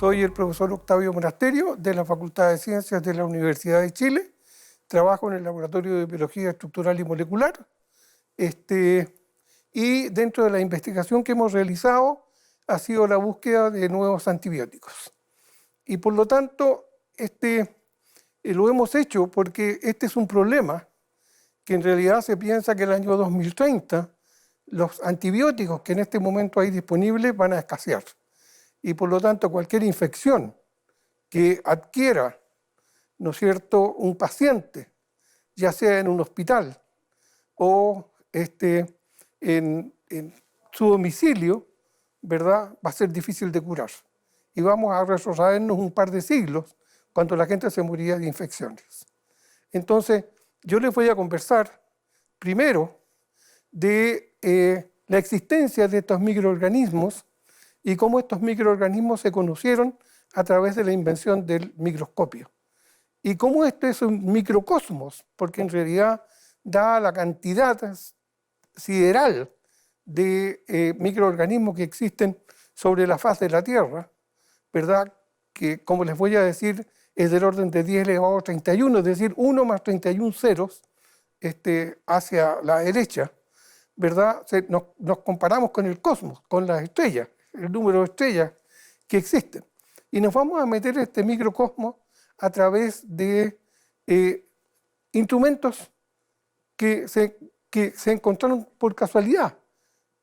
Soy el profesor Octavio Monasterio de la Facultad de Ciencias de la Universidad de Chile. Trabajo en el Laboratorio de Biología Estructural y Molecular. Y dentro de la investigación que hemos realizado ha sido la búsqueda de nuevos antibióticos. Y por lo tanto, lo hemos hecho porque este es un problema que en realidad se piensa que el año 2030 los antibióticos que en este momento hay disponibles van a escasear. Y por lo tanto, cualquier infección que adquiera, ¿no es cierto?, un paciente, ya sea en un hospital o en su domicilio, ¿verdad?, va a ser difícil de curar. Y vamos a retrocedernos un par de siglos cuando la gente se moría de infecciones. Entonces, yo les voy a conversar primero de la existencia de estos microorganismos y cómo estos microorganismos se conocieron a través de la invención del microscopio. Y cómo este es un microcosmos, porque en realidad, dada la cantidad sideral de microorganismos que existen sobre la faz de la Tierra, ¿verdad?, que, como les voy a decir, es del orden de 10 elevado a 31, es decir, 1 más 31 ceros hacia la derecha, ¿verdad? Nos comparamos con el cosmos, con las estrellas, el número de estrellas que existen. Y nos vamos a meter en este microcosmos a través de instrumentos que se encontraron por casualidad,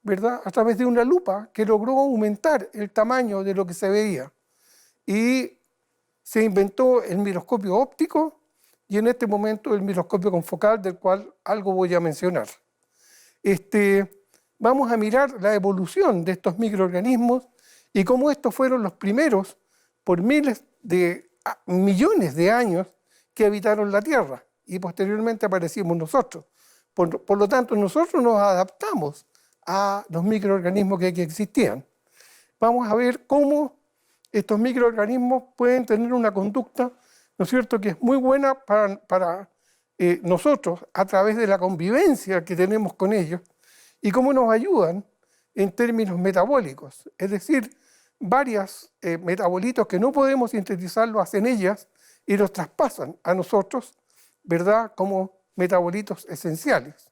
¿verdad?, a través de una lupa que logró aumentar el tamaño de lo que se veía. Y se inventó el microscopio óptico y en este momento el microscopio confocal, del cual algo voy a mencionar. Vamos a mirar la evolución de estos microorganismos y cómo estos fueron los primeros por millones de años que habitaron la Tierra y posteriormente aparecimos nosotros. Por lo tanto, nosotros nos adaptamos a los microorganismos que existían. Vamos a ver cómo estos microorganismos pueden tener una conducta, ¿no es cierto?, que es muy buena para nosotros a través de la convivencia que tenemos con ellos y cómo nos ayudan en términos metabólicos. Es decir, varios metabolitos que no podemos sintetizar lo hacen ellas y los traspasan a nosotros, ¿verdad?, como metabolitos esenciales.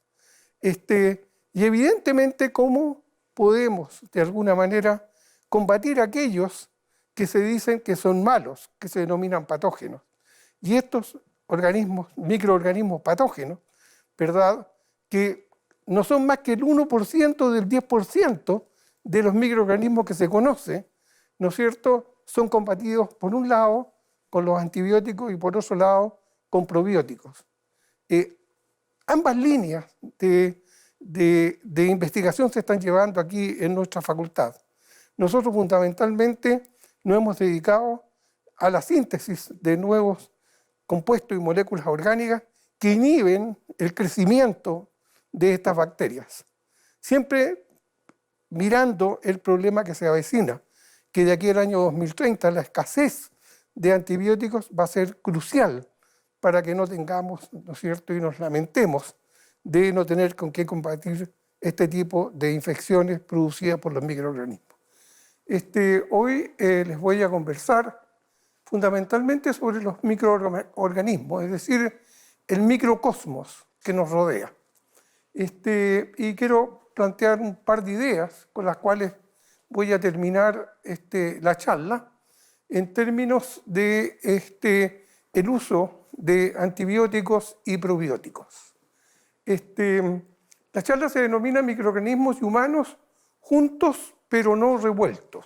Y evidentemente cómo podemos, de alguna manera, combatir aquellos que se dicen que son malos, que se denominan patógenos. Y estos microorganismos patógenos, ¿verdad?, que no son más que el 1% del 10% de los microorganismos que se conoce, ¿no es cierto?, son combatidos por un lado con los antibióticos y por otro lado con probióticos. Ambas líneas de investigación se están llevando aquí en nuestra facultad. Nosotros fundamentalmente nos hemos dedicado a la síntesis de nuevos compuestos y moléculas orgánicas que inhiben el crecimiento de estas bacterias. Siempre mirando el problema que se avecina, que de aquí al año 2030 la escasez de antibióticos va a ser crucial para que no tengamos, ¿no es cierto?, y nos lamentemos de no tener con qué combatir este tipo de infecciones producidas por los microorganismos. Hoy les voy a conversar fundamentalmente sobre los microorganismos, es decir, el microcosmos que nos rodea. Y quiero plantear un par de ideas con las cuales voy a terminar la charla en términos de el uso de antibióticos y probióticos. La charla se denomina Microorganismos y humanos juntos pero no revueltos.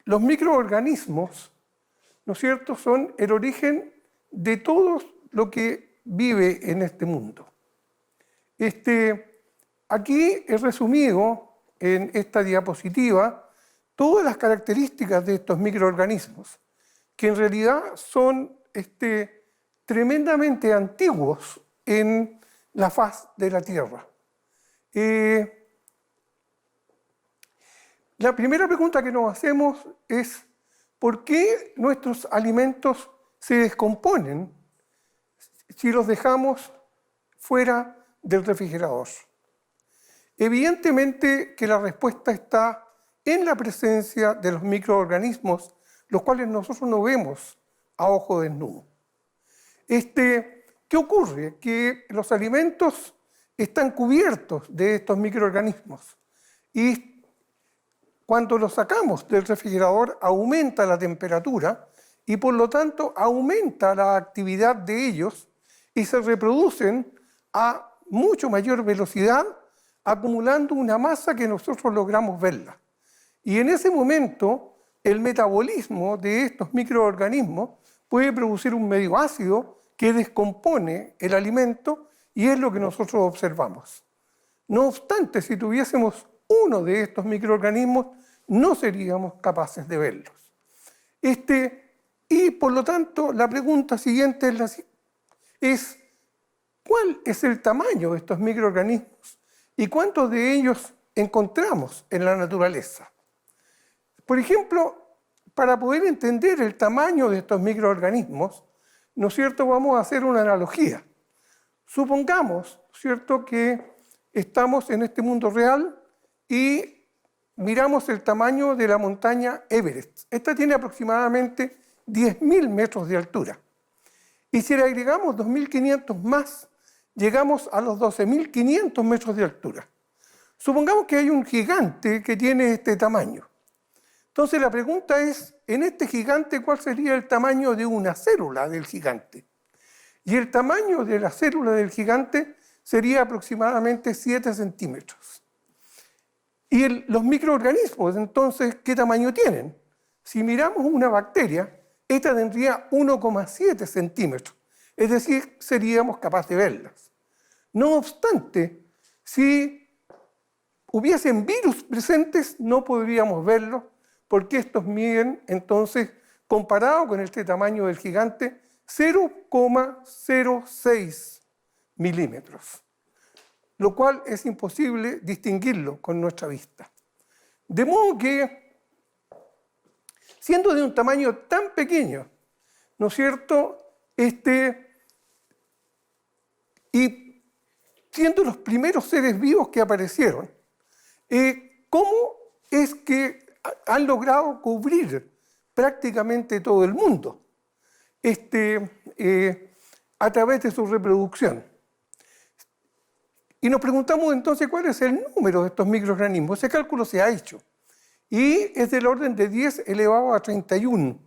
Los microorganismos, ¿no es cierto?, son el origen de todo lo que vive en este mundo. Aquí he resumido en esta diapositiva todas las características de estos microorganismos, que en realidad son tremendamente antiguos en la faz de la Tierra. La primera pregunta que nos hacemos es ¿por qué nuestros alimentos se descomponen si los dejamos fuera del refrigerador? Evidentemente que la respuesta está en la presencia de los microorganismos, los cuales nosotros no vemos a ojo desnudo. ¿Qué ocurre? Que los alimentos están cubiertos de estos microorganismos y cuando los sacamos del refrigerador aumenta la temperatura y por lo tanto aumenta la actividad de ellos y se reproducen a mucho mayor velocidad, acumulando una masa que nosotros logramos verla. Y en ese momento el metabolismo de estos microorganismos puede producir un medio ácido que descompone el alimento y es lo que nosotros observamos. No obstante, si tuviésemos uno de estos microorganismos, no seríamos capaces de verlos. Y por lo tanto, la pregunta siguiente es ¿cuál es el tamaño de estos microorganismos y cuántos de ellos encontramos en la naturaleza? Por ejemplo, para poder entender el tamaño de estos microorganismos, ¿no es cierto?, vamos a hacer una analogía. Supongamos, ¿cierto?, que estamos en este mundo real y miramos el tamaño de la montaña Everest. Esta tiene aproximadamente 10.000 metros de altura. Y si le agregamos 2.500 más, llegamos a los 12.500 metros de altura. Supongamos que hay un gigante que tiene este tamaño. Entonces la pregunta es, en este gigante, ¿cuál sería el tamaño de una célula del gigante? Y el tamaño de la célula del gigante sería aproximadamente 7 centímetros. Y los microorganismos, entonces, ¿qué tamaño tienen? Si miramos una bacteria, esta tendría 1,7 centímetros, es decir, seríamos capaces de verlas. No obstante, si hubiesen virus presentes, no podríamos verlos, porque estos miden, entonces, comparado con este tamaño del gigante, 0,06 milímetros, lo cual es imposible distinguirlo con nuestra vista. De modo que, siendo de un tamaño tan pequeño, ¿no es cierto?, y siendo los primeros seres vivos que aparecieron, ¿cómo es que han logrado cubrir prácticamente todo el mundo a través de su reproducción? Y nos preguntamos entonces cuál es el número de estos microorganismos. Ese cálculo se ha hecho y es del orden de 10 elevado a 31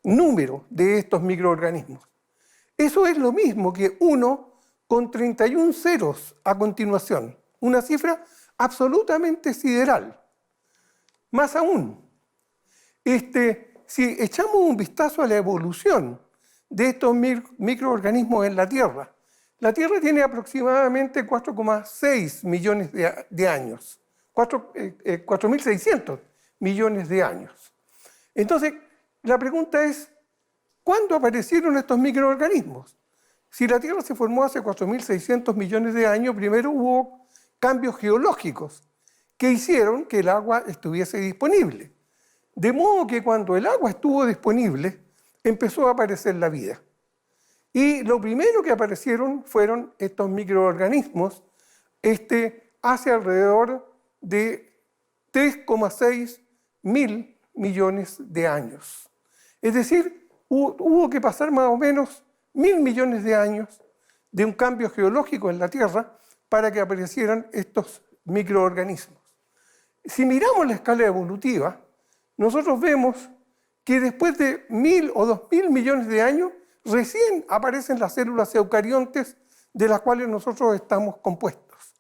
número de estos microorganismos. Eso es lo mismo que 1 con 31 ceros a continuación, una cifra absolutamente sideral. Más aún, si echamos un vistazo a la evolución de estos microorganismos en la Tierra tiene aproximadamente 4,6 millones de años, 4.600 millones de años. Entonces, la pregunta es, ¿cuándo aparecieron estos microorganismos? Si la Tierra se formó hace 4.600 millones de años, primero hubo cambios geológicos que hicieron que el agua estuviese disponible. De modo que cuando el agua estuvo disponible, empezó a aparecer la vida. Y lo primero que aparecieron fueron estos microorganismos hace alrededor de 3,6 mil millones de años. Es decir, hubo que pasar más o menos 1.000 millones de años de un cambio geológico en la Tierra para que aparecieran estos microorganismos. Si miramos la escala evolutiva, nosotros vemos que después de 1.000 o 2.000 millones de años, recién aparecen las células eucariontes de las cuales nosotros estamos compuestos.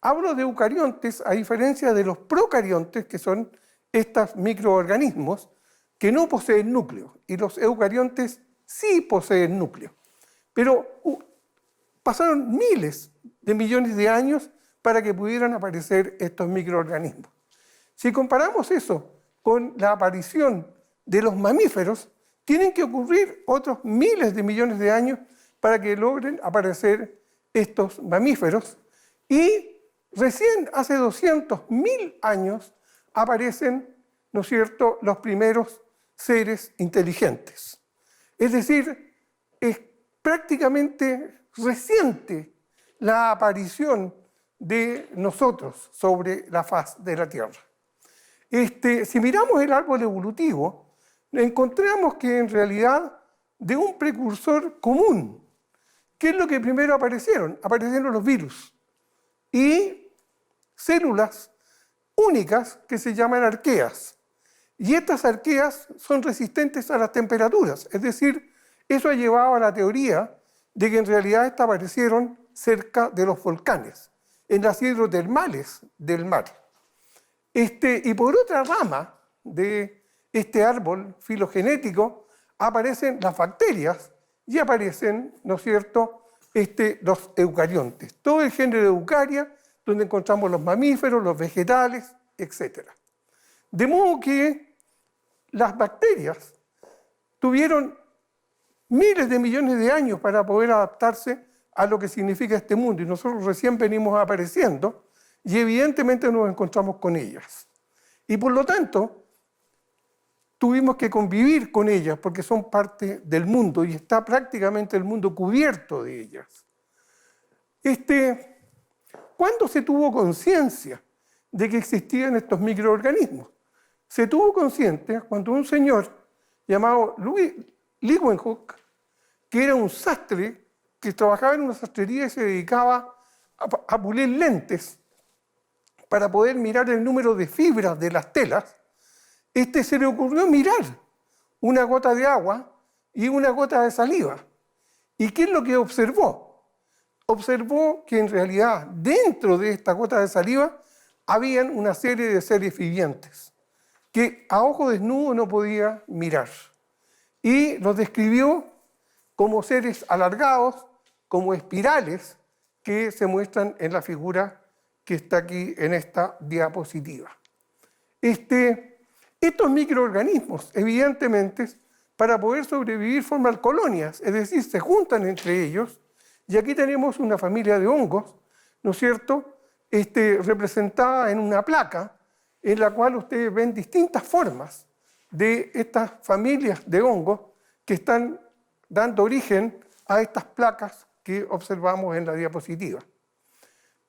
Hablo de eucariontes a diferencia de los procariontes, que son estos microorganismos que no poseen núcleo, y los eucariontes sí poseen núcleo. Pero pasaron miles de millones de años para que pudieran aparecer estos microorganismos. Si comparamos eso con la aparición de los mamíferos, tienen que ocurrir otros miles de millones de años para que logren aparecer estos mamíferos. Y recién hace 200.000 años aparecen, ¿no es cierto?, los primeros seres inteligentes. Es decir, prácticamente reciente la aparición de nosotros sobre la faz de la Tierra. Si miramos el árbol evolutivo, encontramos que en realidad de un precursor común, ¿qué es lo que primero aparecieron? Aparecieron los virus y células únicas que se llaman arqueas. Y estas arqueas son resistentes a las temperaturas, es decir, eso ha llevado a la teoría de que en realidad estas aparecieron cerca de los volcanes, en las hidrotermales del mar. Y por otra rama de este árbol filogenético aparecen las bacterias y aparecen, ¿no es cierto?, los eucariontes. Todo el género de Eucaria, donde encontramos los mamíferos, los vegetales, etc. De modo que las bacterias tuvieron miles de millones de años para poder adaptarse a lo que significa este mundo, y nosotros recién venimos apareciendo, y evidentemente nos encontramos con ellas. Y por lo tanto, tuvimos que convivir con ellas porque son parte del mundo y está prácticamente el mundo cubierto de ellas. ¿Cuándo se tuvo conciencia de que existían estos microorganismos? Se tuvo conciencia cuando un señor llamado Louis Leeuwenhoek, que era un sastre que trabajaba en una sastrería y se dedicaba a pulir lentes para poder mirar el número de fibras de las telas, se le ocurrió mirar una gota de agua y una gota de saliva. ¿Y qué es lo que observó? Observó que en realidad dentro de esta gota de saliva habían una serie de seres vivientes que a ojo desnudo no podía mirar. Y los describió como seres alargados, como espirales que se muestran en la figura que está aquí en esta diapositiva. Estos microorganismos, evidentemente, para poder sobrevivir forman colonias, es decir, se juntan entre ellos, y aquí tenemos una familia de hongos, ¿no es cierto?, representada en una placa, en la cual ustedes ven distintas formas de estas familias de hongos que están dando origen a estas placas que observamos en la diapositiva.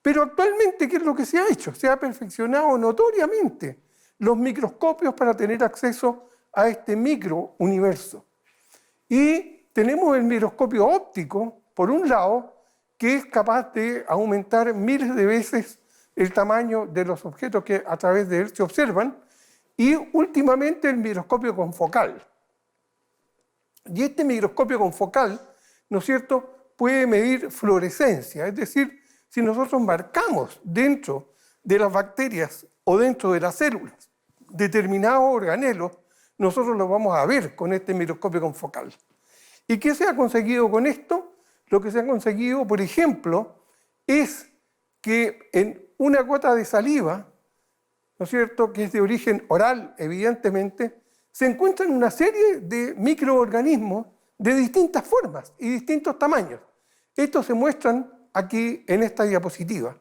Pero actualmente, ¿qué es lo que se ha hecho? Se ha perfeccionado notoriamente los microscopios para tener acceso a este microuniverso. Y tenemos el microscopio óptico, por un lado, que es capaz de aumentar miles de veces el tamaño de los objetos que a través de él se observan, y últimamente el microscopio confocal. Y este microscopio confocal, ¿no es cierto?, puede medir fluorescencia, es decir, si nosotros marcamos dentro de las bacterias o dentro de las células determinados organelos, nosotros los vamos a ver con este microscopio confocal. ¿Y qué se ha conseguido con esto? Lo que se ha conseguido, por ejemplo, es que en una gota de saliva, ¿no es cierto?, que es de origen oral, evidentemente, se encuentran una serie de microorganismos de distintas formas y distintos tamaños. Estos se muestran aquí en esta diapositiva.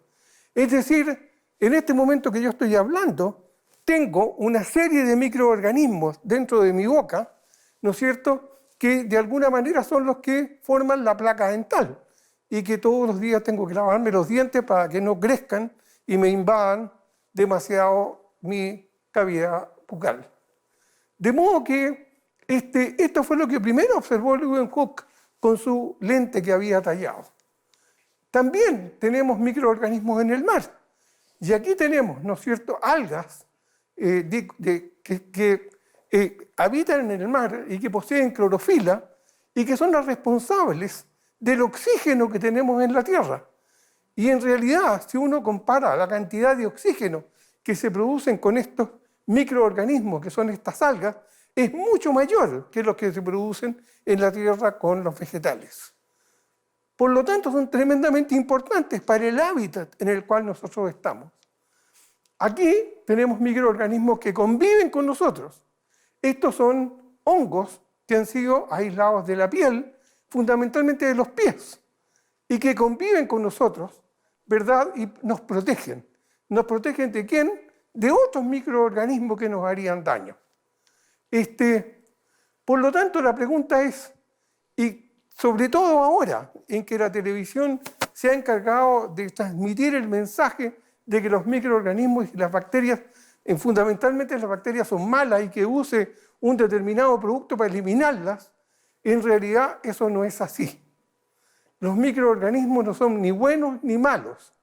Es decir, en este momento que yo estoy hablando, tengo una serie de microorganismos dentro de mi boca, ¿no es cierto?, que de alguna manera son los que forman la placa dental y que todos los días tengo que lavarme los dientes para que no crezcan y me invadan demasiado mi cavidad bucal. De modo que esto fue lo que primero observó Leeuwenhoek con su lente que había tallado. También tenemos microorganismos en el mar. Y aquí tenemos, ¿no es cierto?, algas que habitan en el mar y que poseen clorofila y que son las responsables del oxígeno que tenemos en la Tierra. Y en realidad, si uno compara la cantidad de oxígeno que se producen con estos microorganismos, que son estas algas, es mucho mayor que los que se producen en la Tierra con los vegetales. Por lo tanto, son tremendamente importantes para el hábitat en el cual nosotros estamos. Aquí tenemos microorganismos que conviven con nosotros. Estos son hongos que han sido aislados de la piel, fundamentalmente de los pies, y que conviven con nosotros, ¿verdad? Y nos protegen. ¿Nos protegen de quién? De otros microorganismos que nos harían daño. Por lo tanto, la pregunta es, ¿y sobre todo ahora, en que la televisión se ha encargado de transmitir el mensaje de que los microorganismos y las bacterias, fundamentalmente las bacterias son malas y que use un determinado producto para eliminarlas, en realidad eso no es así. Los microorganismos no son ni buenos ni malos,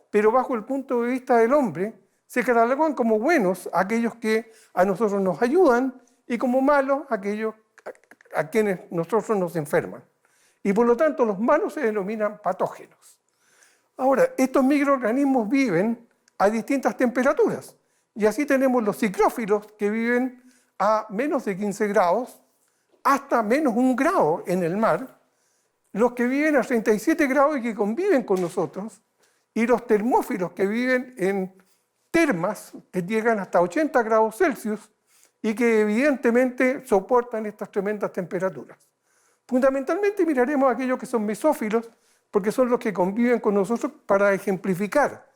pero bajo el punto de vista del hombre, se catalogan como buenos aquellos que a nosotros nos ayudan y como malos aquellos a quienes nosotros nos enferman. Y por lo tanto los malos se denominan patógenos. Ahora, estos microorganismos viven a distintas temperaturas. Y así tenemos los ciclófilos que viven a menos de 15 grados, hasta menos 1 grado en el mar, los que viven a 37 grados y que conviven con nosotros, y los termófilos que viven en termas que llegan hasta 80 grados Celsius y que evidentemente soportan estas tremendas temperaturas. Fundamentalmente miraremos a aquellos que son mesófilos, porque son los que conviven con nosotros para ejemplificar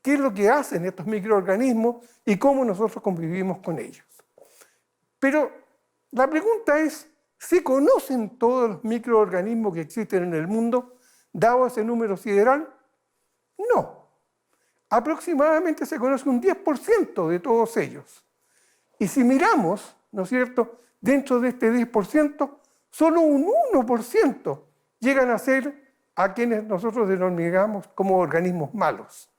qué es lo que hacen estos microorganismos y cómo nosotros convivimos con ellos. Pero la pregunta es, ¿se conocen todos los microorganismos que existen en el mundo, dado ese número sideral? No. Aproximadamente se conoce un 10% de todos ellos. Y si miramos, ¿no es cierto?, dentro de este 10%, solo un 1% llegan a ser a quienes nosotros denominamos como organismos malos.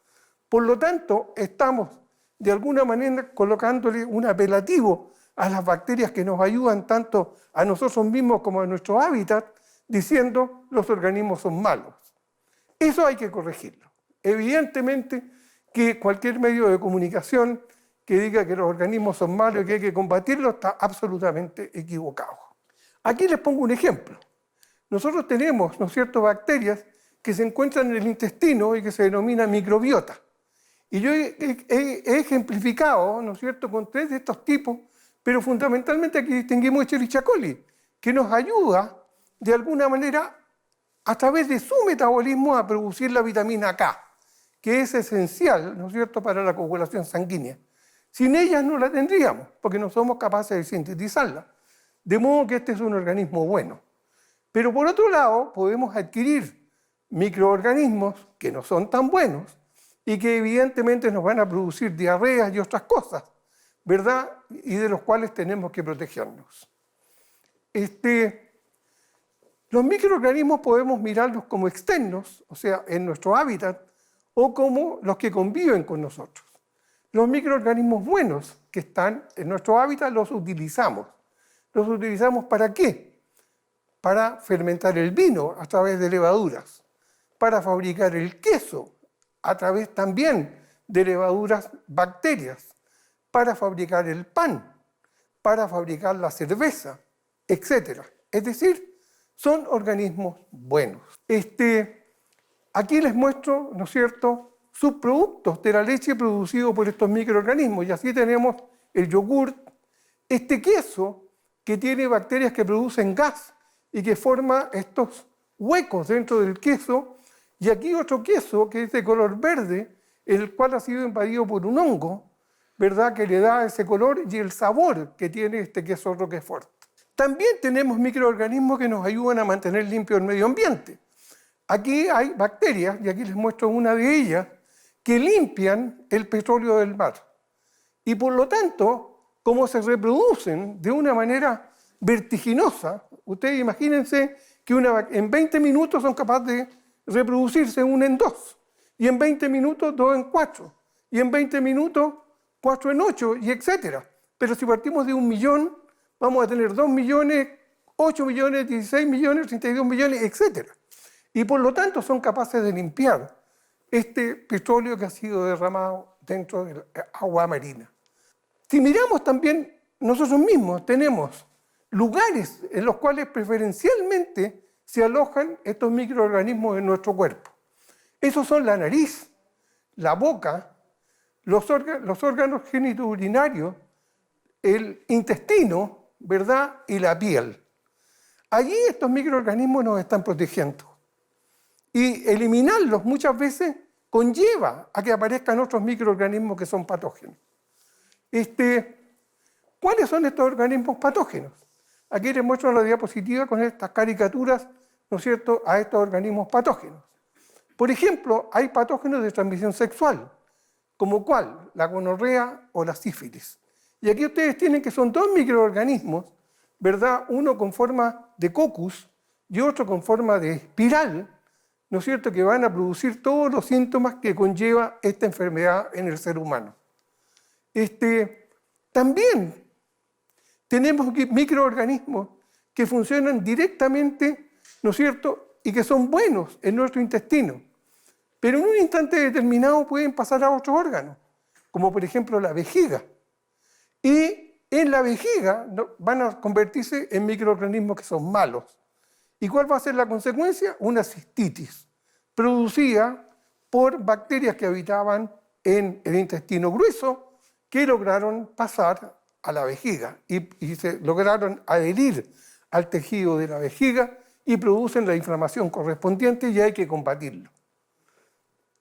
Por lo tanto, estamos de alguna manera colocándole un apelativo a las bacterias que nos ayudan tanto a nosotros mismos como a nuestro hábitat, diciendo los organismos son malos. Eso hay que corregirlo. Evidentemente que cualquier medio de comunicación que diga que los organismos son malos y que hay que combatirlos está absolutamente equivocado. Aquí les pongo un ejemplo. Nosotros tenemos, ¿no es cierto?, bacterias que se encuentran en el intestino y que se denomina microbiota. Y yo he ejemplificado, ¿no es cierto?, con 3 de estos tipos, pero fundamentalmente aquí distinguimos Escherichia coli, que nos ayuda de alguna manera a través de su metabolismo a producir la vitamina K, que es esencial, ¿no es cierto?, para la coagulación sanguínea. Sin ellas no la tendríamos, porque no somos capaces de sintetizarla. De modo que este es un organismo bueno. Pero por otro lado, podemos adquirir microorganismos que no son tan buenos y que evidentemente nos van a producir diarreas y otras cosas, ¿verdad? Y de los cuales tenemos que protegernos. Los microorganismos podemos mirarlos como externos, o sea, en nuestro hábitat, o como los que conviven con nosotros. Los microorganismos buenos que están en nuestro hábitat los utilizamos. ¿Los utilizamos para qué? Para fermentar el vino a través de levaduras, para fabricar el queso a través también de levaduras bacterias, para fabricar el pan, para fabricar la cerveza, etc. Es decir, son organismos buenos. Aquí les muestro, ¿no es cierto?, subproductos de la leche producidos por estos microorganismos. Y así tenemos el yogur, este queso que tiene bacterias que producen gas y que forma estos huecos dentro del queso. Y aquí otro queso que es de color verde, el cual ha sido invadido por un hongo, ¿verdad?, que le da ese color y el sabor que tiene este queso Roquefort. También tenemos microorganismos que nos ayudan a mantener limpio el medio ambiente. Aquí hay bacterias, y aquí les muestro una de ellas, que limpian el petróleo del mar. Y por lo tanto, como se reproducen de una manera vertiginosa, ustedes imagínense que en 20 minutos son capaces de reproducirse 1 en 2, y en 20 minutos 2 en 4, y en 20 minutos 4 en 8, y etcétera. Pero si partimos de 1 millón, vamos a tener 2 millones, 8 millones, 16 millones, 32 millones, etcétera. Y por lo tanto son capaces de limpiar este petróleo que ha sido derramado dentro del agua marina. Si miramos también nosotros mismos, tenemos lugares en los cuales preferencialmente se alojan estos microorganismos en nuestro cuerpo. Esos son la nariz, la boca, los órganos genitourinarios, el intestino, ¿verdad?, y la piel. Allí estos microorganismos nos están protegiendo. Y eliminarlos muchas veces conlleva a que aparezcan otros microorganismos que son patógenos. ¿Cuáles son estos organismos patógenos? Aquí les muestro la diapositiva con estas caricaturas ¿no es cierto?, a estos organismos patógenos. Por ejemplo, hay patógenos de transmisión sexual, como ¿cuál? La gonorrea o la sífilis. Y aquí ustedes tienen que son dos microorganismos, ¿verdad? Uno con forma de cocus y otro con forma de espiral, ¿no es cierto?, que van a producir todos los síntomas que conlleva esta enfermedad en el ser humano. También tenemos microorganismos que funcionan directamente, ¿no es cierto?, y que son buenos en nuestro intestino, pero en un instante determinado pueden pasar a otros órganos, como por ejemplo la vejiga. Y en la vejiga van a convertirse en microorganismos que son malos. ¿Y cuál va a ser la consecuencia? Una cistitis, producida por bacterias que habitaban en el intestino grueso, que lograron pasar a la vejiga y se lograron adherir al tejido de la vejiga y producen la inflamación correspondiente y hay que combatirlo.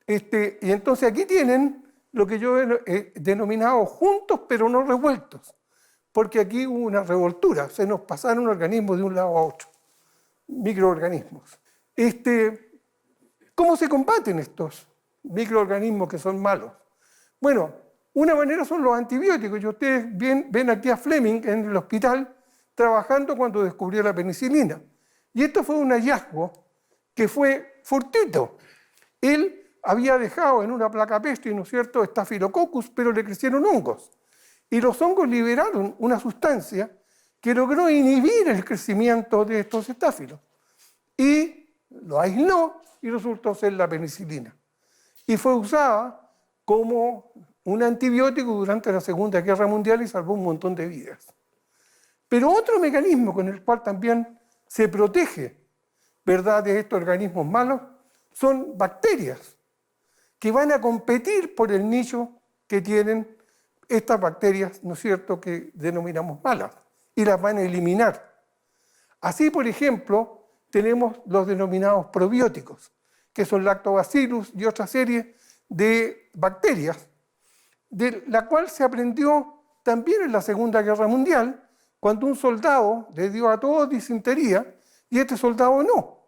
Y entonces aquí tienen lo que yo he denominado juntos pero no revueltos, porque aquí hubo una revoltura, se nos pasaron organismos de un lado a otro, microorganismos. ¿Cómo se combaten estos microorganismos que son malos? Bueno, una manera son los antibióticos, y ustedes ven aquí a Fleming en el hospital trabajando cuando descubrió la penicilina. Y esto fue un hallazgo que fue fortuito. Él había dejado en una placa Petri, ¿no es cierto?, Staphylococcus, pero le crecieron hongos. Y los hongos liberaron una sustancia que logró inhibir el crecimiento de estos estáfilos. Y lo aisló y resultó ser la penicilina. Y fue usada como un antibiótico durante la Segunda Guerra Mundial y salvó un montón de vidas. Pero otro mecanismo con el cual también se protege, ¿verdad?, de estos organismos malos son bacterias que van a competir por el nicho que tienen estas bacterias, ¿no es cierto?, que denominamos malas, y las van a eliminar. Así, por ejemplo, tenemos los denominados probióticos, que son lactobacillus y otra serie de bacterias, de la cual se aprendió también en la Segunda Guerra Mundial, cuando un soldado le dio a todos disentería y este soldado no.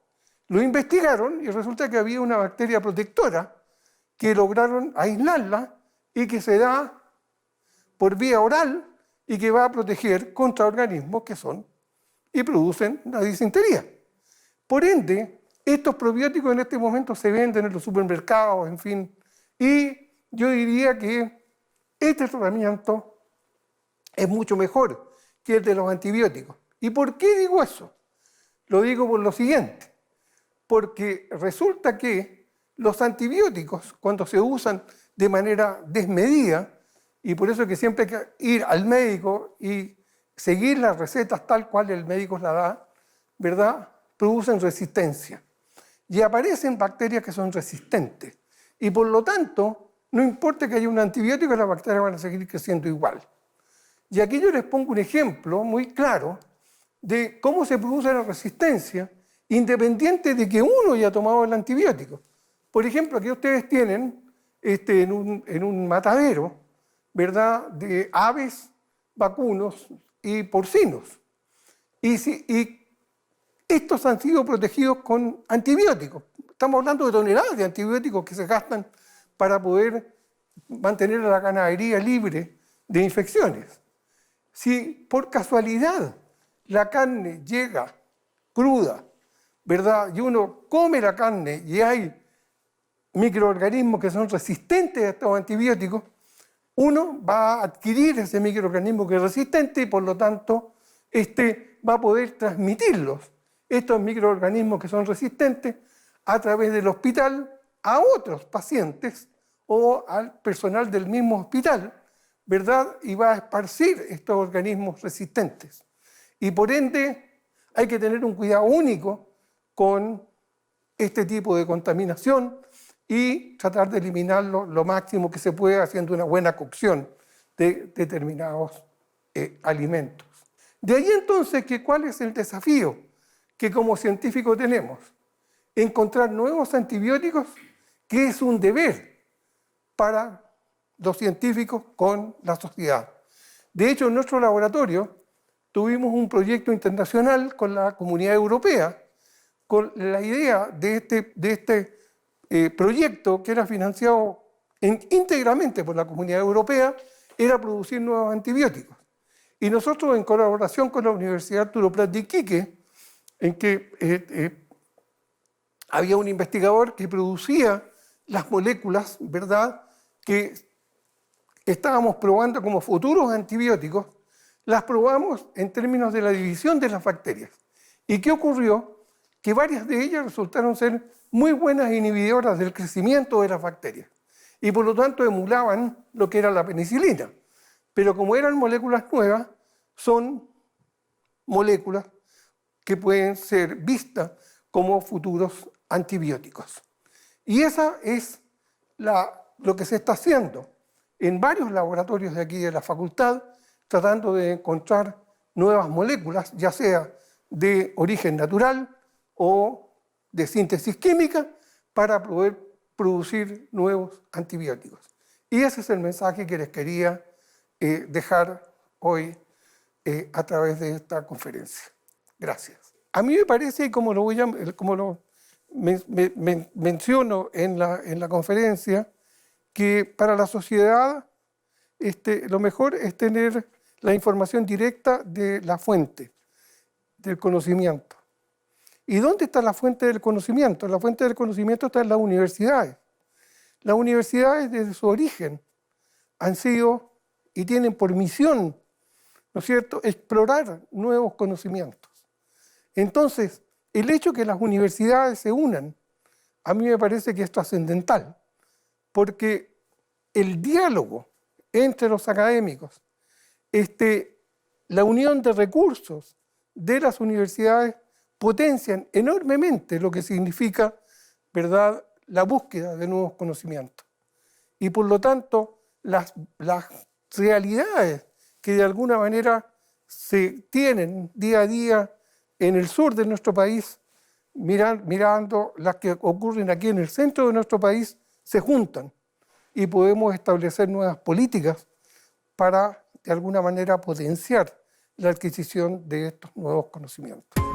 Lo investigaron y resulta que había una bacteria protectora que lograron aislarla y que se da por vía oral y que va a proteger contra organismos que son y producen la disentería. Por ende, estos probióticos en este momento se venden en los supermercados, en fin, y yo diría que este tratamiento es mucho mejor que el de los antibióticos. ¿Y por qué digo eso? Lo digo por lo siguiente, porque resulta que los antibióticos, cuando se usan de manera desmedida, y por eso que siempre hay que ir al médico y seguir las recetas tal cual el médico las da, ¿verdad?, producen resistencia. Y aparecen bacterias que son resistentes. Y por lo tanto, no importa que haya un antibiótico, las bacterias van a seguir creciendo igual. Y aquí yo les pongo un ejemplo muy claro de cómo se produce la resistencia independiente de que uno haya tomado el antibiótico. Por ejemplo, aquí ustedes tienen en un matadero, ¿verdad?, de aves, vacunos y porcinos. Y estos han sido protegidos con antibióticos. Estamos hablando de toneladas de antibióticos que se gastan para poder mantener a la ganadería libre de infecciones. Si por casualidad la carne llega cruda, ¿verdad?, y uno come la carne y hay microorganismos que son resistentes a estos antibióticos, uno va a adquirir ese microorganismo que es resistente y por lo tanto va a poder transmitirlos, estos microorganismos que son resistentes, a través del hospital a otros pacientes o al personal del mismo hospital, ¿verdad?, y va a esparcir estos organismos resistentes. Y por ende hay que tener un cuidado único con este tipo de contaminación y tratar de eliminarlo lo máximo que se pueda haciendo una buena cocción de determinados alimentos. De ahí entonces, ¿cuál es el desafío que como científicos tenemos? Encontrar nuevos antibióticos, que es un deber para los científicos con la sociedad. De hecho, en nuestro laboratorio tuvimos un proyecto internacional con la Comunidad Europea, con la idea de este proyecto, que era financiado íntegramente por la Comunidad Europea, era producir nuevos antibióticos. Y nosotros, en colaboración con la Universidad Arturo Prat de Iquique, en que había un investigador que producía las moléculas, ¿verdad?, que estábamos probando como futuros antibióticos, las probamos en términos de la división de las bacterias. ¿Y qué ocurrió? Que varias de ellas resultaron ser muy buenas inhibidoras del crecimiento de las bacterias y por lo tanto emulaban lo que era la penicilina. Pero como eran moléculas nuevas, son moléculas que pueden ser vistas como futuros antibióticos. Y esa es lo que se está haciendo en varios laboratorios de aquí de la facultad, tratando de encontrar nuevas moléculas, ya sea de origen natural o de síntesis química, para poder producir nuevos antibióticos. Y ese es el mensaje que les quería dejar hoy a través de esta conferencia. Gracias. A mí me parece, como lo menciono en la conferencia, que para la sociedad lo mejor es tener la información directa de la fuente del conocimiento. ¿Y dónde está la fuente del conocimiento? La fuente del conocimiento está en las universidades. Las universidades, desde su origen, han sido y tienen por misión, ¿no es cierto?, explorar nuevos conocimientos. Entonces, el hecho que las universidades se unan, a mí me parece que es trascendental, porque el diálogo entre los académicos, la unión de recursos de las universidades potencian enormemente lo que significa, ¿verdad?, la búsqueda de nuevos conocimientos. Y por lo tanto, las realidades que de alguna manera se tienen día a día en el sur de nuestro país, mirando las que ocurren aquí en el centro de nuestro país, se juntan y podemos establecer nuevas políticas para, de alguna manera, potenciar la adquisición de estos nuevos conocimientos.